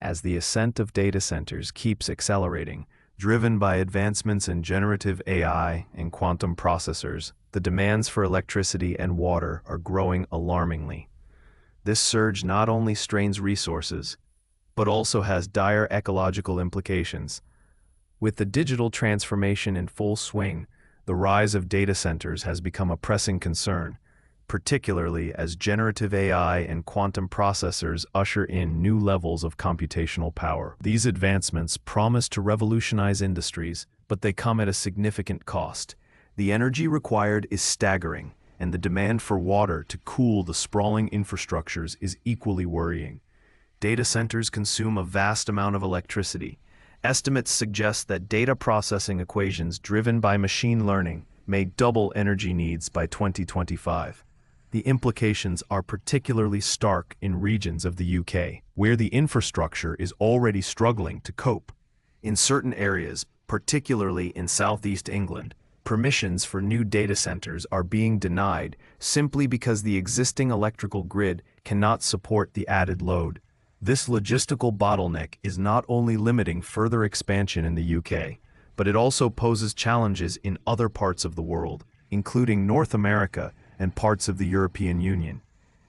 As the ascent of data centers keeps accelerating, driven by advancements in generative AI and quantum processors, the demands for electricity and water are growing alarmingly. This surge not only strains resources, but also has dire ecological implications. With the digital transformation in full swing, the rise of data centers has become a pressing concern, particularly as generative AI and quantum processors usher in new levels of computational power. These advancements promise to revolutionize industries, but they come at a significant cost. The energy required is staggering, and the demand for water to cool the sprawling infrastructures is equally worrying. Data centers consume a vast amount of electricity. Estimates suggest that data processing equations driven by machine learning may double energy needs by 2025. The implications are particularly stark in regions of the UK, where the infrastructure is already struggling to cope. In certain areas, particularly in southeast England, permissions for new data centers are being denied simply because the existing electrical grid cannot support the added load. This logistical bottleneck is not only limiting further expansion in the UK, but it also poses challenges in other parts of the world, including North America and parts of the European Union.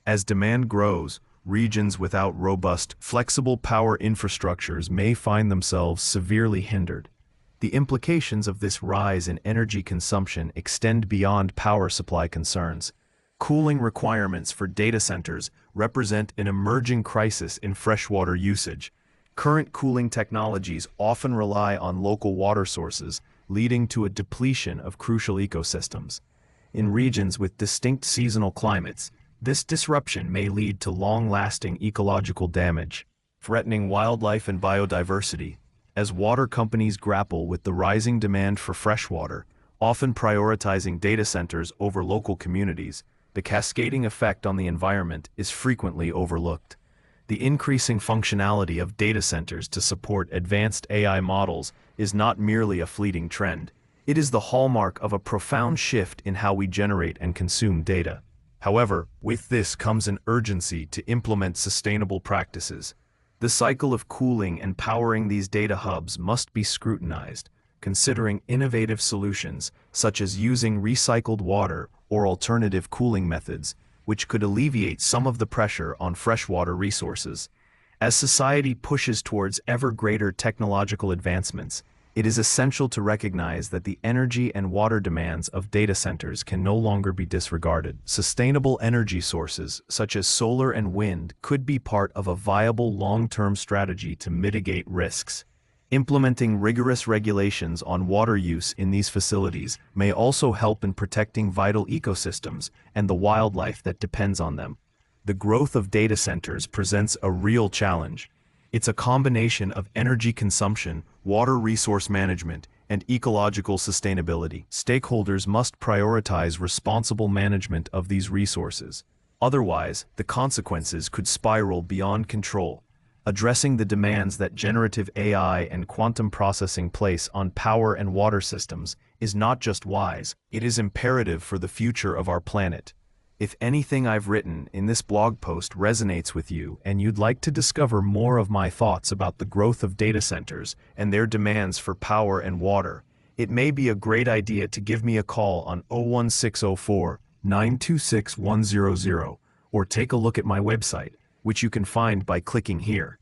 As demand grows, regions without robust, flexible power infrastructures may find themselves severely hindered. The implications of this rise in energy consumption extend beyond power supply concerns. Cooling requirements for data centers represent an emerging crisis in freshwater usage. Current cooling technologies often rely on local water sources, leading to a depletion of crucial ecosystems. In regions with distinct seasonal climates, this disruption may lead to long-lasting ecological damage, threatening wildlife and biodiversity. As water companies grapple with the rising demand for freshwater, often prioritizing data centers over local communities, the cascading effect on the environment is frequently overlooked. The increasing functionality of data centers to support advanced AI models is not merely a fleeting trend. It is the hallmark of a profound shift in how we generate and consume data. However, with this comes an urgency to implement sustainable practices. The cycle of cooling and powering these data hubs must be scrutinized, considering innovative solutions such as using recycled water or alternative cooling methods, which could alleviate some of the pressure on freshwater resources. As society pushes towards ever greater technological advancements, it is essential to recognize that the energy and water demands of data centers can no longer be disregarded. Sustainable energy sources, such as solar and wind, could be part of a viable long-term strategy to mitigate risks. Implementing rigorous regulations on water use in these facilities may also help in protecting vital ecosystems and the wildlife that depends on them. The growth of data centers presents a real challenge. It's a combination of energy consumption, water resource management, and ecological sustainability. Stakeholders must prioritize responsible management of these resources. Otherwise, the consequences could spiral beyond control. Addressing the demands that generative AI and quantum processing place on power and water systems is not just wise, it is imperative for the future of our planet. If anything I've written in this blog post resonates with you and you'd like to discover more of my thoughts about the growth of data centers and their demands for power and water, it may be a great idea to give me a call on 01604 926 100 or take a look at my website, which you can find by clicking here.